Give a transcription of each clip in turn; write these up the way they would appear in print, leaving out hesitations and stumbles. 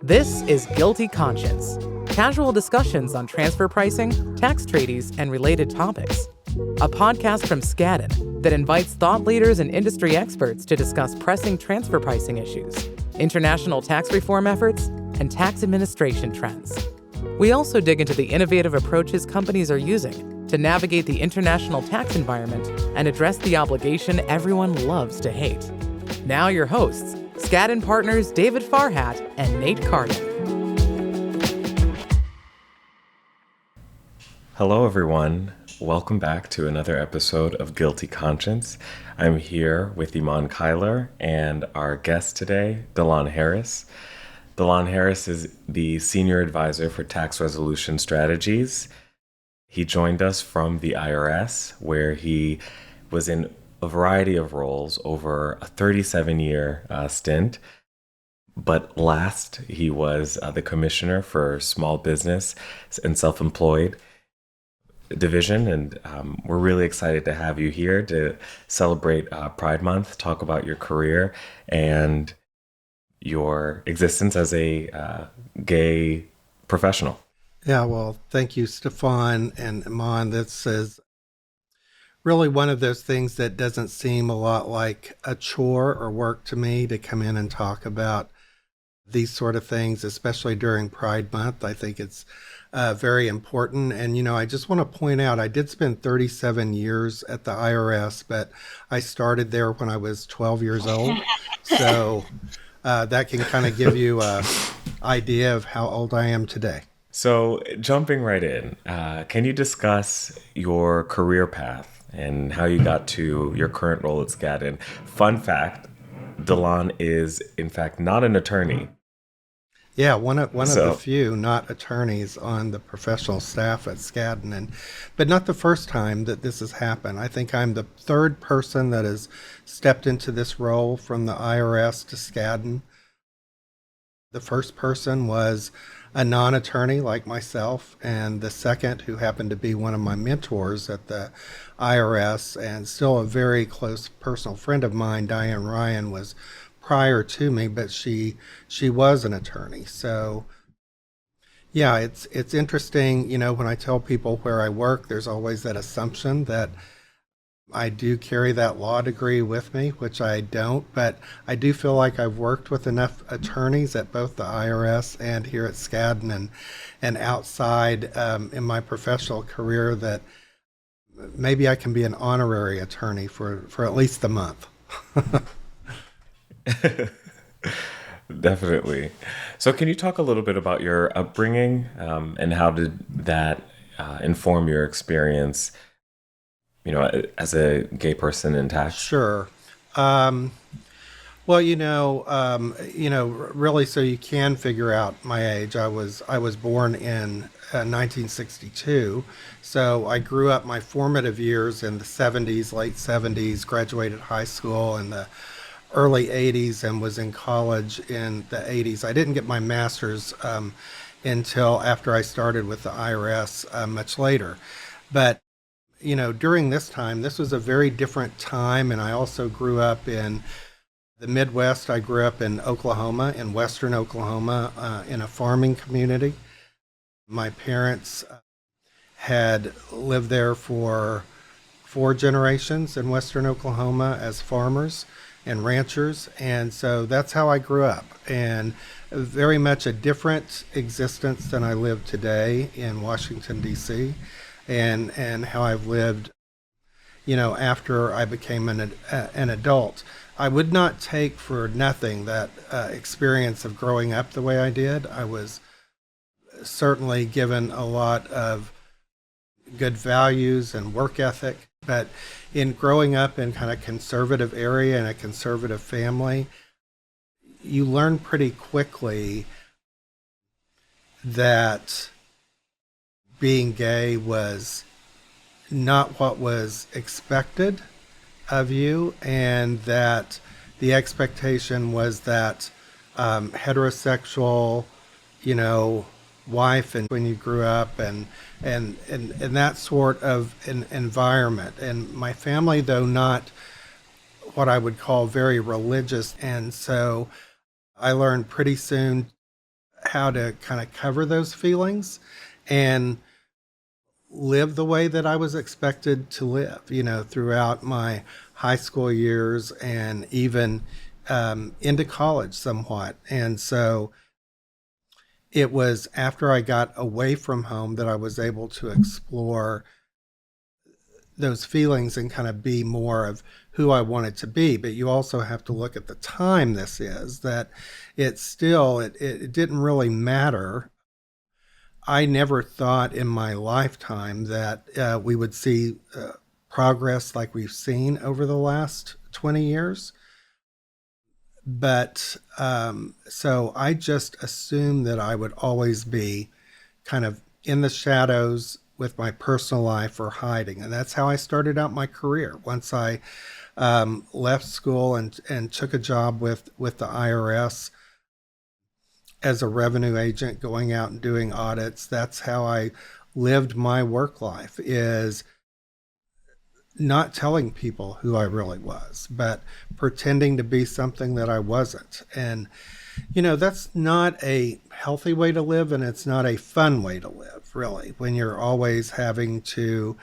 This is GILTI Conscience, casual discussions on transfer pricing, tax treaties, and related topics. A podcast from Stefane that invites thought leaders and industry experts to discuss pressing transfer pricing issues, international tax reform efforts, and tax administration trends. We also dig into the innovative approaches companies are using to navigate the international tax environment and address the obligation everyone loves to hate. Now your hosts, Stefane partners David Farhat and Nate Carden. Hello, everyone. Welcome back to another episode of GILTI Conscience. I'm here with Eman Cuyler and our guest today, Lon Harris. Lon Harris is the Senior Advisor for Tax Resolution Strategies. He joined us from the IRS, where he was in a variety of roles over a 37-year stint. But last, he was the Commissioner for Small Business and Self-Employed Division, and we're really excited to have you here to celebrate Pride Month, talk about your career and your existence as a gay professional. Yeah, well, thank you, Stefane and Eman. This is really one of those things that doesn't seem a lot like a chore or work to me to come in and talk about these sort of things, especially during Pride Month. I think it's very important. And, I just want to point out, I did spend 37 years at the IRS, but I started there when I was 12 years old. So that can kind of give you an idea of how old I am today. So jumping right in, can you discuss your career path and how you got to your current role at Stefane? Fun fact, Lon is, in fact, not an attorney. Yeah, one of the few not attorneys on the professional staff at Stefane, but not the first time that this has happened. I think I'm the third person that has stepped into this role from the IRS to Stefane. The first person was a non-attorney like myself, and the second, who happened to be one of my mentors at the IRS and still a very close personal friend of mine, Diane Ryan, was prior to me, but she was an attorney. So yeah, it's interesting, when I tell people where I work, there's always that assumption that I do carry that law degree with me, which I don't, but I do feel like I've worked with enough attorneys at both the IRS and here at Stefane and outside in my professional career that maybe I can be an honorary attorney for at least a month. Definitely. So can you talk a little bit about your upbringing and how did that inform your experience, as a gay person in tax? Sure. Well, really, so you can figure out my age. I was born in 1962, so I grew up my formative years in the 70s, late 70s, graduated high school in the early 80s, and was in college in the 80s. I didn't get my master's until after I started with the IRS much later. But during this time, this was a very different time, and I also grew up in the Midwest. I grew up in Oklahoma, in western Oklahoma, in a farming community. My parents had lived there for 4 generations in western Oklahoma as farmers and ranchers, and so that's how I grew up, and very much a different existence than I live today in Washington, D.C., and how I've lived, after I became an adult. I would not take for nothing that experience of growing up the way I did. I was certainly given a lot of good values and work ethic, but in growing up in kind of conservative area and a conservative family, you learn pretty quickly that being gay was not what was expected of you, and that the expectation was that heterosexual, wife, and when you grew up and that sort of an environment. And my family, though not what I would call very religious, and so I learned pretty soon how to kind of cover those feelings and live the way that I was expected to live, throughout my high school years and even into college somewhat. And so it was after I got away from home that I was able to explore those feelings and kind of be more of who I wanted to be. But you also have to look at the time this is, that it didn't really matter. I never thought in my lifetime that we would see progress like we've seen over the last 20 years. But so I just assumed that I would always be kind of in the shadows with my personal life or hiding. And that's how I started out my career. Once I left school and took a job with the IRS as a revenue agent, going out and doing audits, that's how I lived my work life, is not telling people who I really was, but pretending to be something that I wasn't. And, that's not a healthy way to live, and it's not a fun way to live, really, when you're always having to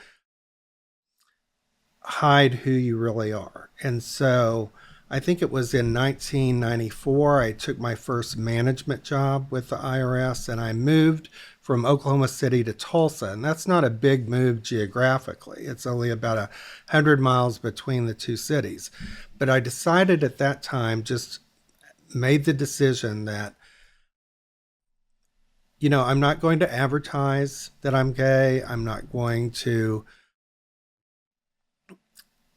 hide who you really are. And so I think it was in 1994, I took my first management job with the IRS, and I moved from Oklahoma City to Tulsa. And that's not a big move geographically. It's only about 100 miles between the two cities. But I decided at that time, just made the decision that, I'm not going to advertise that I'm gay. I'm not going to,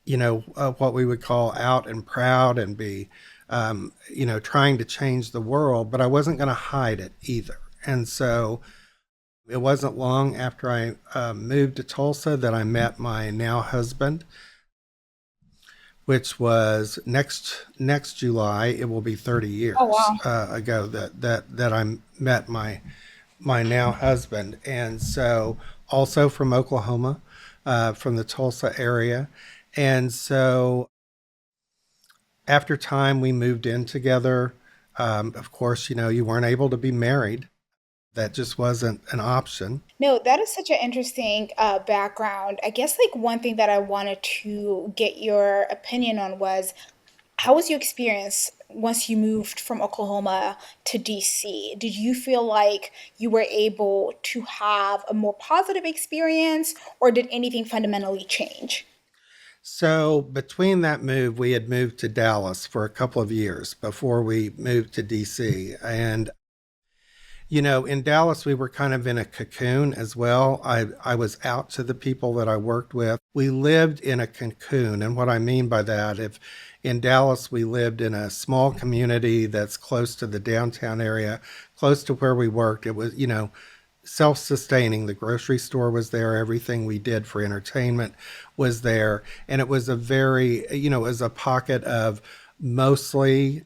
what we would call out and proud and be, trying to change the world, but I wasn't going to hide it either. And so it wasn't long after I moved to Tulsa that I met my now husband, which was next July. It will be 30 years ago that I met my now husband. And so also from Oklahoma, from the Tulsa area. And so after time, we moved in together. Of course, you weren't able to be married. That just wasn't an option. No, that is such an interesting background. I guess like one thing that I wanted to get your opinion on was how was your experience once you moved from Oklahoma to DC? Did you feel like you were able to have a more positive experience, or did anything fundamentally change? So between that move, we had moved to Dallas for a couple of years before we moved to DC. And in Dallas, we were kind of in a cocoon as well. I was out to the people that I worked with. We lived in a cocoon. And what I mean by that, if in Dallas, we lived in a small community that's close to the downtown area, close to where we worked. It was, self-sustaining. The grocery store was there. Everything we did for entertainment was there. And it was a very, it was a pocket of mostly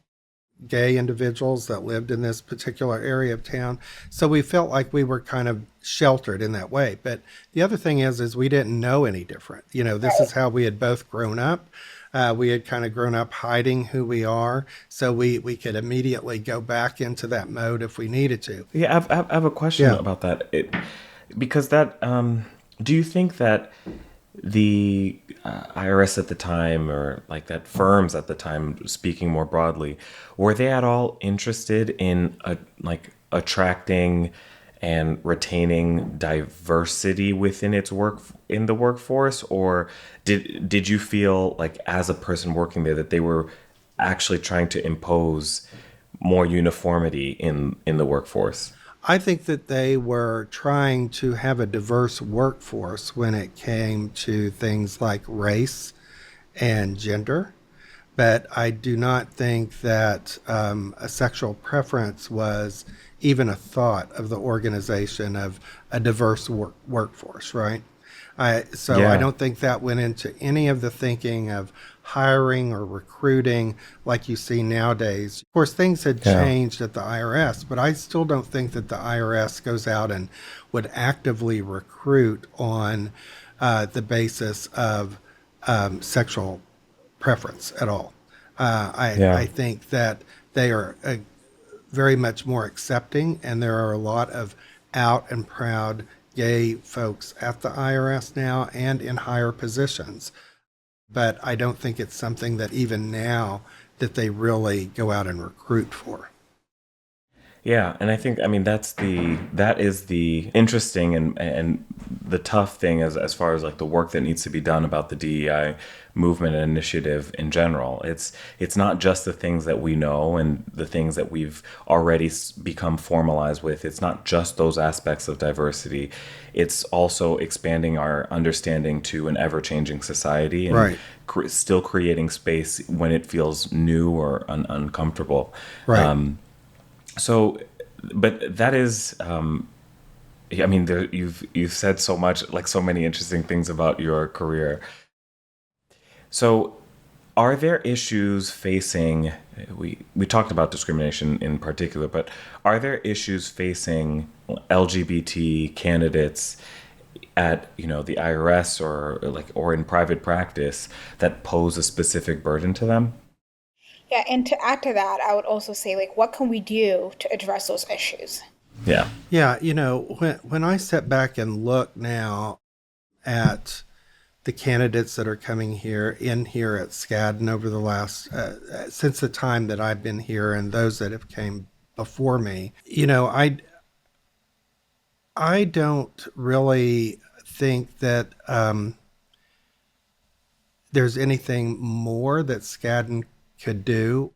gay individuals that lived in this particular area of town. So we felt like we were kind of sheltered in that way. But the other thing is we didn't know any different. This is how we had both grown up. We had kind of grown up hiding who we are. So we could immediately go back into that mode if we needed to. Yeah, I have a question about that. Because that, do you think that the IRS at the time, or like that firms at the time, speaking more broadly, were they at all interested in attracting and retaining diversity within in the workforce, or did you feel like as a person working there that they were actually trying to impose more uniformity in the workforce? I think that they were trying to have a diverse workforce when it came to things like race and gender. But I do not think that a sexual preference was even a thought of the organization of a diverse workforce, right? I don't think that went into any of the thinking of hiring or recruiting like you see nowadays. Of course, things had changed at the IRS, but I still don't think that the IRS goes out and would actively recruit on the basis of sexual preference at all. I think that they are very much more accepting, and there are a lot of out and proud gay folks at the IRS now and in higher positions. But I don't think it's something that even now that they really go out and recruit for. Yeah, and I think, I mean, that is the interesting and the tough thing as far as like the work that needs to be done about the DEI movement and initiative in general. It's not just the things that we know and the things that we've already become formalized with. It's not just those aspects of diversity. It's also expanding our understanding to an ever-changing society and Right. still creating space when it feels new or uncomfortable. Right. So, but that is, I mean, you've said so much, like so many interesting things about your career. So, are there issues facing, we talked about discrimination in particular, but are there issues facing LGBT candidates at, the IRS or in private practice that pose a specific burden to them? Yeah, and to add to that, I would also say, like, what can we do to address those issues? Yeah. Yeah, when I step back and look now at the candidates that are coming here at Skadden over the last since the time that I've been here, and those that have came before me, I don't really think that there's anything more that Skadden could do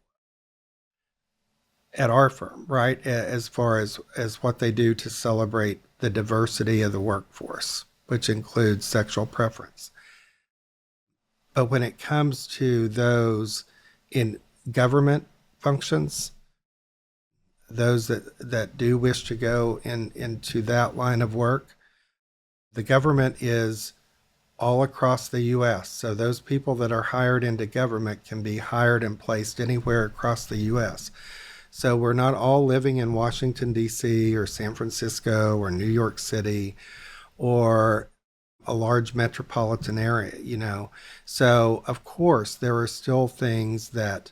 at our firm, right? As far as what they do to celebrate the diversity of the workforce, which includes sexual preference. But when it comes to those in government functions, those that do wish to go into that line of work, the government is all across the U.S. So those people that are hired into government can be hired and placed anywhere across the U.S. So we're not all living in Washington, D.C. or San Francisco or New York City or a large metropolitan area. So, of course, there are still things that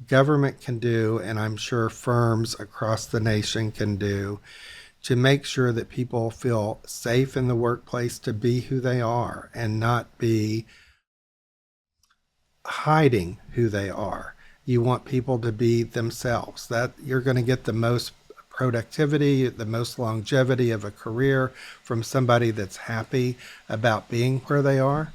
government can do, and I'm sure firms across the nation can do to make sure that people feel safe in the workplace to be who they are and not be hiding who they are. You want people to be themselves. That you're going to get the most productivity, the most longevity of a career from somebody that's happy about being where they are.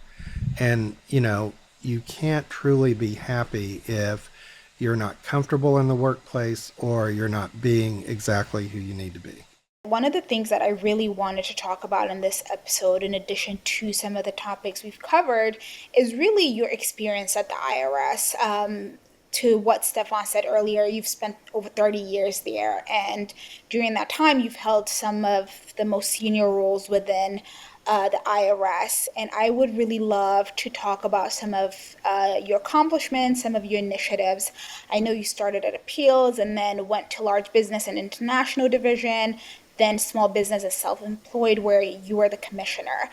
And, you can't truly be happy if you're not comfortable in the workplace or you're not being exactly who you need to be. One of the things that I really wanted to talk about in this episode, in addition to some of the topics we've covered, is really your experience at the IRS. To what Stefane said earlier, you've spent over 30 years there, and during that time, you've held some of the most senior roles within the IRS. And I would really love to talk about some of your accomplishments, some of your initiatives. I know you started at appeals and then went to large business and international division, then small business and self-employed, where you were the commissioner.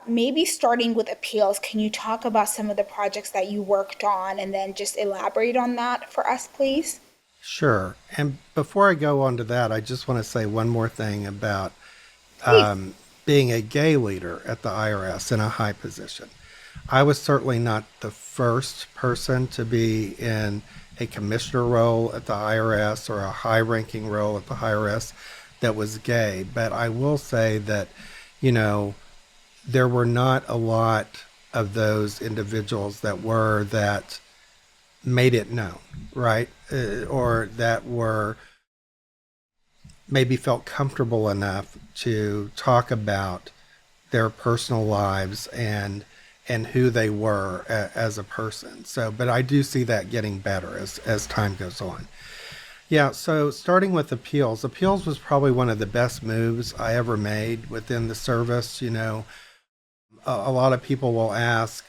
Maybe starting with appeals, can you talk about some of the projects that you worked on and then just elaborate on that for us, please? Sure. And before I go on to that, I just want to say one more thing about Please. being a gay leader at the IRS in a high position. I was certainly not the first person to be in a commissioner role at the IRS or a high-ranking role at the IRS that was gay, but I will say that, there were not a lot of those individuals that made it known, right? Or that were maybe felt comfortable enough to talk about their personal lives and who they were as a person. So, but I do see that getting better as time goes on. Yeah, so starting with appeals was probably one of the best moves I ever made within the service. A lot of people will ask,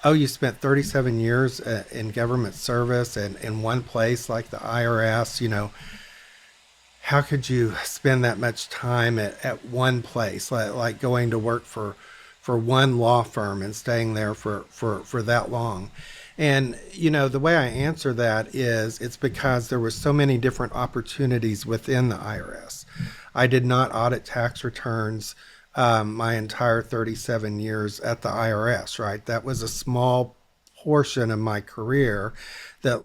oh, you spent 37 years in government service and in one place like the IRS, how could you spend that much time at one place, like going to work for one law firm and staying there for that long? And, the way I answer that is it's because there were so many different opportunities within the IRS. I did not audit tax returns my entire 37 years at the IRS, right? That was a small portion of my career that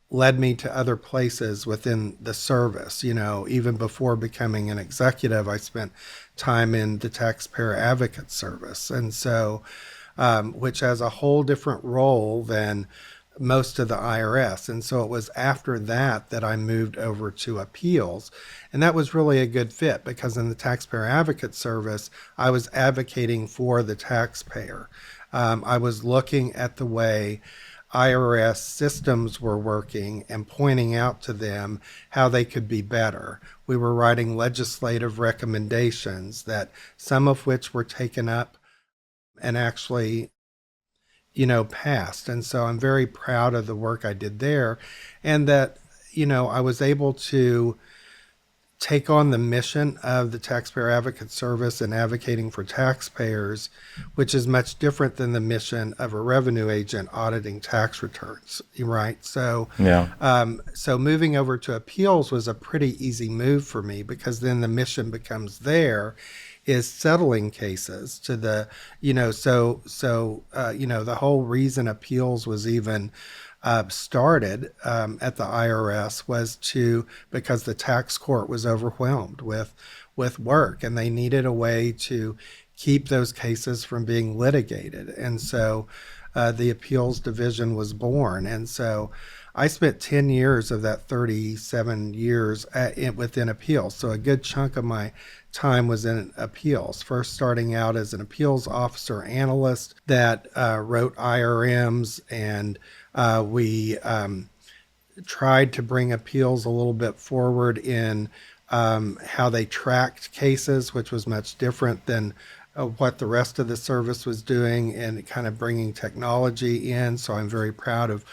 led me to other places within the service. Even before becoming an executive, I spent time in the taxpayer advocate service. And so, which has a whole different role than most of the IRS. And so it was after that that I moved over to appeals. And that was really a good fit because in the taxpayer advocate service, I was advocating for the taxpayer. I was looking at the way IRS systems were working and pointing out to them how they could be better. We were writing legislative recommendations that some of which were taken up and actually, passed. And so I'm very proud of the work I did there and that, I was able to take on the mission of the Taxpayer Advocate Service and advocating for taxpayers, which is much different than the mission of a revenue agent auditing tax returns, right? So, so moving over to appeals was a pretty easy move for me because then the mission becomes there is settling cases to the, the whole reason appeals was even started at the IRS was because the tax court was overwhelmed with work and they needed a way to keep those cases from being litigated. And so the appeals division was born. And so I spent 10 years of that 37 years within appeals. So a good chunk of my time was in appeals, first starting out as an appeals officer analyst that wrote IRMs, and we tried to bring appeals a little bit forward in how they tracked cases, which was much different than what the rest of the service was doing, and kind of bringing technology in. So I'm very proud of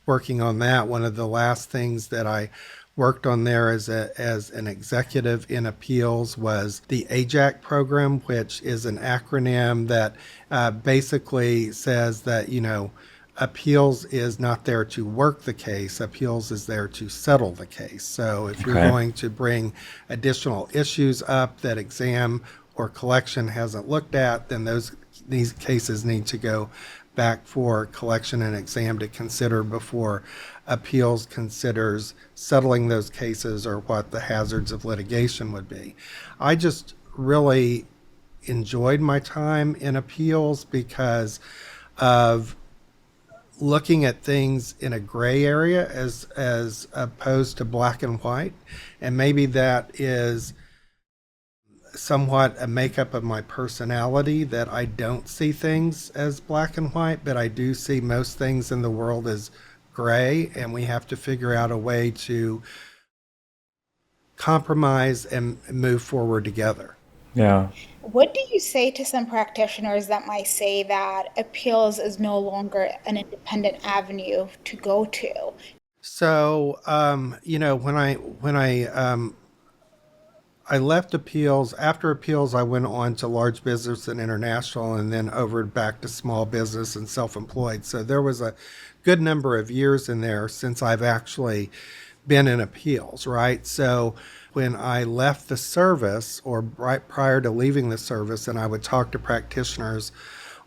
working on that. One of the last things that I worked on there as an executive in appeals was the AJAC program, which is an acronym that basically says that, appeals is not there to work the case. Appeals is there to settle the case. So if you're going to bring additional issues up that exam or collection hasn't looked at, then these cases need to go back for collection and exam to consider before appeals considers settling those cases or what the hazards of litigation would be. I just really enjoyed my time in appeals because of looking at things in a gray area as opposed to black and white. And maybe that is somewhat a makeup of my personality, that I don't see things as black and white, but I do see most things in the world as gray, and we have to figure out a way to compromise and move forward together. Yeah. What do you say to some practitioners that might say that appeals is no longer an independent avenue to go to? So, when I left appeals, after appeals, I went on to large business and international, and then over back to small business and self-employed. So there was a good number of years in there since I've actually been in appeals, right? So when I left the service, or right prior to leaving the service, and I would talk to practitioners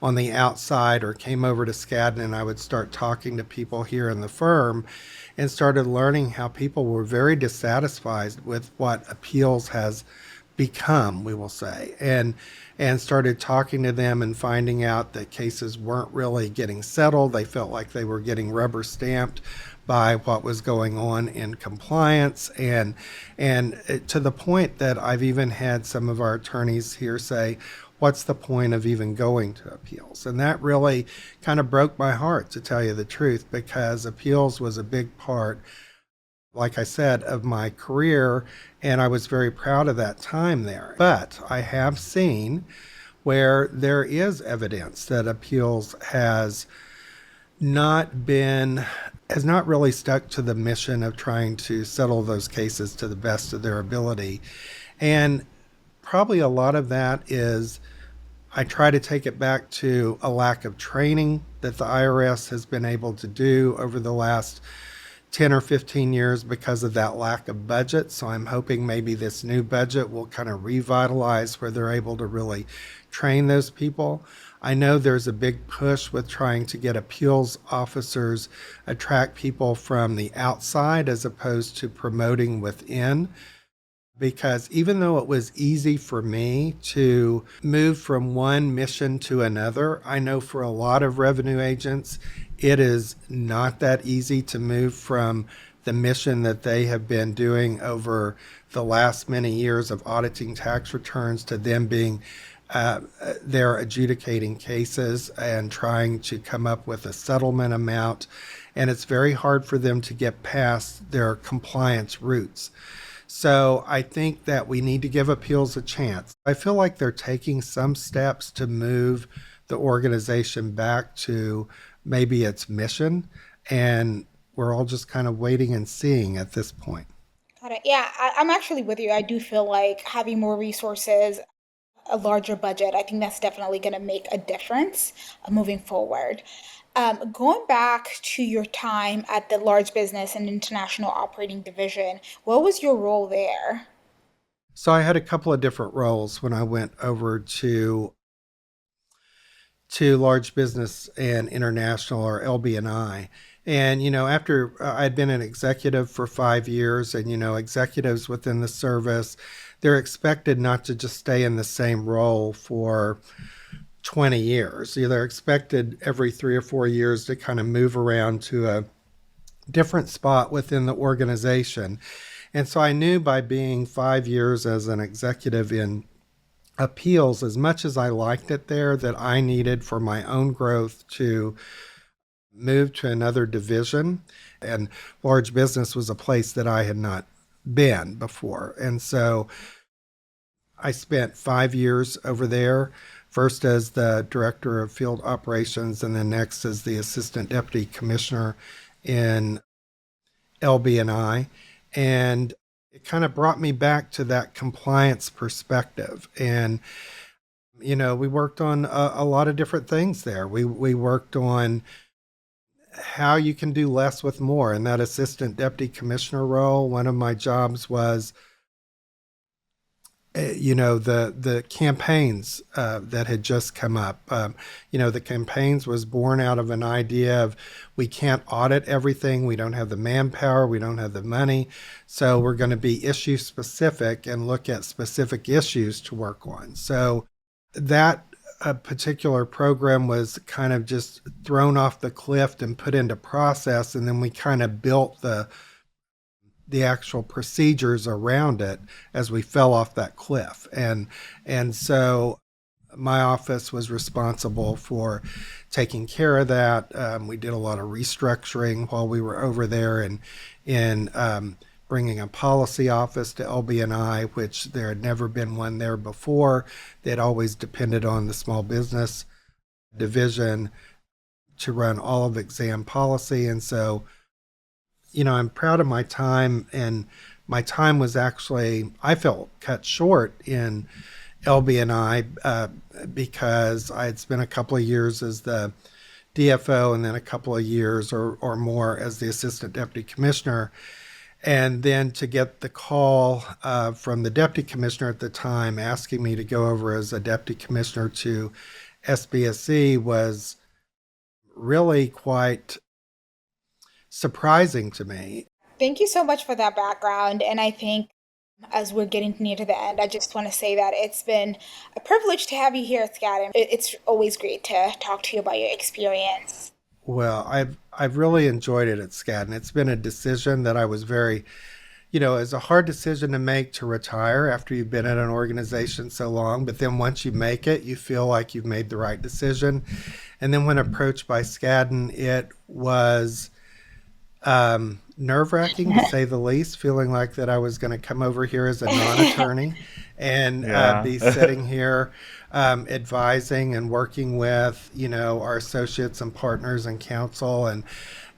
on the outside or came over to Skadden, and I would start talking to people here in the firm and started learning how people were very dissatisfied with what appeals has become, we will say, and started talking to them and finding out that cases weren't really getting settled. They felt like they were getting rubber stamped by what was going on in compliance, and to the point that I've even had some of our attorneys here say, what's the point of even going to appeals? And that really kind of broke my heart, to tell you the truth, because appeals was a big part, like I said, of my career, and I was very proud of that time there. But I have seen where there is evidence that appeals has not really stuck to the mission of trying to settle those cases to the best of their ability. And probably a lot of that is I try to take it back to a lack of training that the IRS has been able to do over the last 10 or 15 years because of that lack of budget. So I'm hoping maybe this new budget will kind of revitalize where they're able to really train those people. I know there's a big push with trying to get appeals officers, attract people from the outside as opposed to promoting within. Because even though it was easy for me to move from one mission to another, I know for a lot of revenue agents, it is not that easy to move from the mission that they have been doing over the last many years of auditing tax returns to them being they're adjudicating cases and trying to come up with a settlement amount. And it's very hard for them to get past their compliance roots. So I think that we need to give appeals a chance. I feel like they're taking some steps to move the organization back to maybe its mission, and we're all just kind of waiting and seeing at this point. Got it. Yeah, I'm actually with you. I do feel like having more resources, a larger budget, I think that's definitely going to make a difference moving forward. Going back to your time at the large business and international operating division, what was your role there? So I had a couple of different roles when I went over to large business and international, or LB&I. And, after I'd been an executive for 5 years, and, executives within the service, they're expected not to just stay in the same role for 20 years. They're expected every 3 or 4 years to kind of move around to a different spot within the organization. And so I knew by being 5 years as an executive in appeals, as much as I liked it there, that I needed for my own growth to move to another division. And large business was a place that I had not been before. And so I spent 5 years over there, first as the director of field operations, and then next as the assistant deputy commissioner in LB&I. And it kind of brought me back to that compliance perspective. And, we worked on a lot of different things there. We worked on how you can do less with more. In that assistant deputy commissioner role, one of my jobs was the campaigns that had just come up. The campaigns was born out of an idea of we can't audit everything. We don't have the manpower. We don't have the money. So we're going to be issue specific and look at specific issues to work on. So that particular program was kind of just thrown off the cliff and put into process. And then we kind of built the actual procedures around it as we fell off that cliff. And so my office was responsible for taking care of that. We did a lot of restructuring while we were over there, and in bringing a policy office to LB&I, which there had never been one there before. They'd always depended on the small business division to run all of exam policy. And so I'm proud of my time, and my time was actually, I felt, cut short in LB&I because I had spent a couple of years as the DFO and then a couple of years or more as the assistant deputy commissioner. And then to get the call from the deputy commissioner at the time asking me to go over as a deputy commissioner to SBSE was really quite surprising to me. Thank you so much for that background. And I think as we're getting near to the end, I just want to say that it's been a privilege to have you here at Skadden. It's always great to talk to you about your experience. Well, I've really enjoyed it at Skadden. It's been a decision that I was very, it's a hard decision to make, to retire after you've been at an organization so long. But then once you make it, you feel like you've made the right decision. And then when approached by Skadden, it was nerve-wracking to say the least, feeling like that I was going to come over here as a non-attorney and be sitting here advising and working with, our associates and partners and counsel. And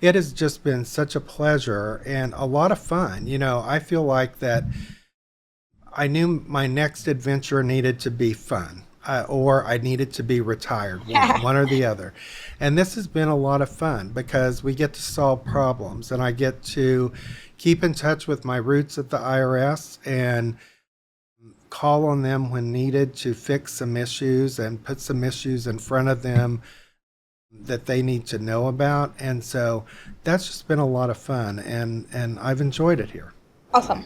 it has just been such a pleasure and a lot of fun. I feel like that I knew my next adventure needed to be fun. or I needed to be retired, one or the other. And this has been a lot of fun because we get to solve problems, and I get to keep in touch with my roots at the IRS and call on them when needed to fix some issues and put some issues in front of them that they need to know about. And so that's just been a lot of fun, and I've enjoyed it here. Awesome.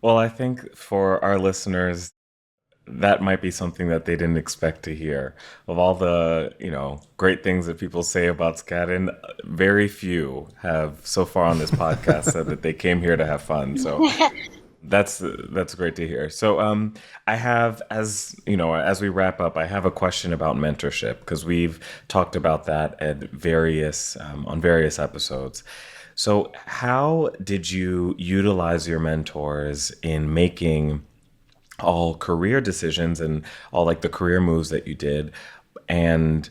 Well, I think for our listeners, that might be something that they didn't expect to hear. Of all the, great things that people say about Skadden, very few have so far on this podcast said that they came here to have fun. So that's great to hear. So I have, as we wrap up, I have a question about mentorship, because we've talked about that at various on various episodes. So how did you utilize your mentors in making all career decisions and all like the career moves that you did? And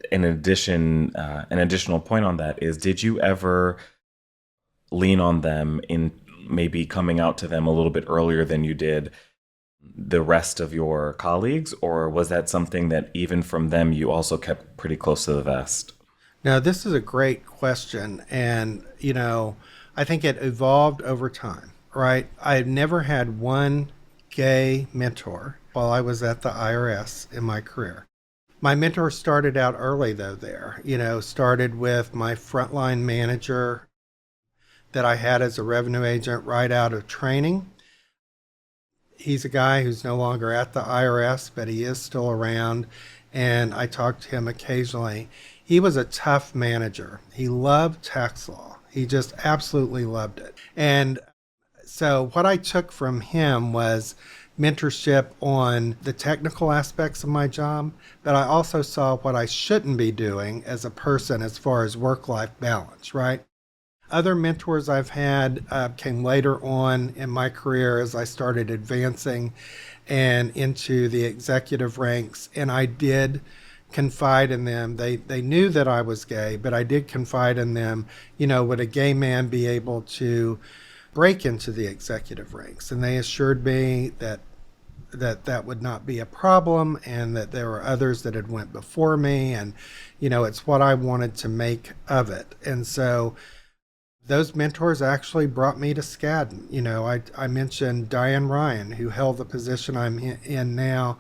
in addition, an additional point on that is, did you ever lean on them in maybe coming out to them a little bit earlier than you did the rest of your colleagues? Or was that something that even from them you also kept pretty close to the vest? Now, this is a great question. And, I think it evolved over time, right? I've never had one gay mentor while I was at the IRS in my career. My mentor started out early, though, there. Started with my frontline manager that I had as a revenue agent right out of training. He's a guy who's no longer at the IRS, but he is still around, and I talk to him occasionally. He was a tough manager. He loved tax law. He just absolutely loved it. And so what I took from him was mentorship on the technical aspects of my job, but I also saw what I shouldn't be doing as a person as far as work-life balance, right? Other mentors I've had came later on in my career as I started advancing and into the executive ranks, and I did confide in them. They knew that I was gay, but I did confide in them, would a gay man be able to break into the executive ranks? And they assured me that would not be a problem, and that there were others that had went before me, and it's what I wanted to make of it. And so those mentors actually brought me to Skadden. I mentioned Diane Ryan, who held the position I'm in now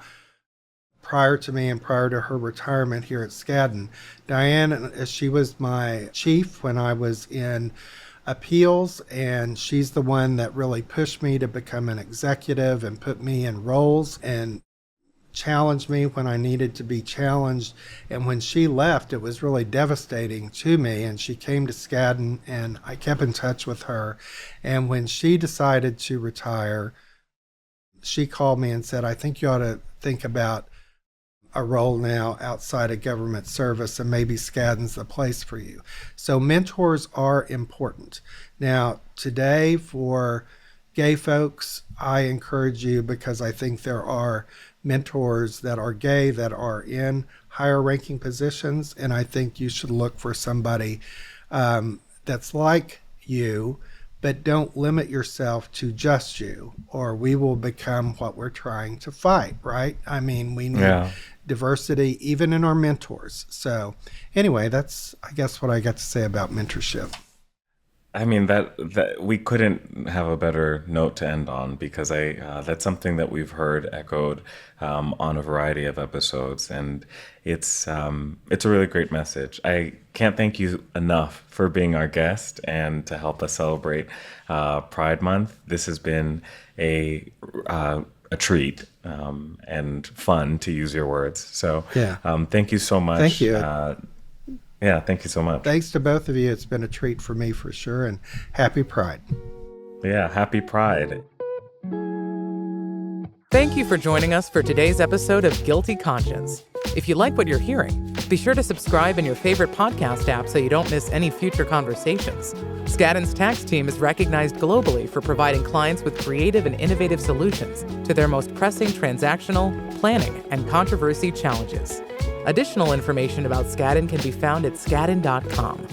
prior to me and prior to her retirement here at Skadden. Diane, she was my chief when I was in appeals, and she's the one that really pushed me to become an executive and put me in roles and challenged me when I needed to be challenged. And when she left, it was really devastating to me, and she came to Skadden, and I kept in touch with her. And when she decided to retire, she called me and said, I think you ought to think about a role now outside of government service, and maybe Skadden's the place for you. So mentors are important. Now, today for gay folks, I encourage you, because I think there are mentors that are gay that are in higher ranking positions, and I think you should look for somebody that's like you, but don't limit yourself to just you, or we will become what we're trying to fight, right? I mean, we need diversity even in our mentors. So anyway, that's, I guess, what I got to say about mentorship. I mean, that we couldn't have a better note to end on, because that's something that we've heard echoed on a variety of episodes, and it's a really great message. I can't thank you enough for being our guest and to help us celebrate Pride Month. This has been a treat and fun, to use your words. So thank you so much. Thank you. Yeah, thank you so much. Thanks to both of you. It's been a treat for me for sure, and happy Pride. Yeah, happy Pride. Thank you for joining us for today's episode of Guilty Conscience. If you like what you're hearing, be sure to subscribe in your favorite podcast app so you don't miss any future conversations. Skadden's tax team is recognized globally for providing clients with creative and innovative solutions to their most pressing transactional, planning, and controversy challenges. Additional information about Skadden can be found at skadden.com.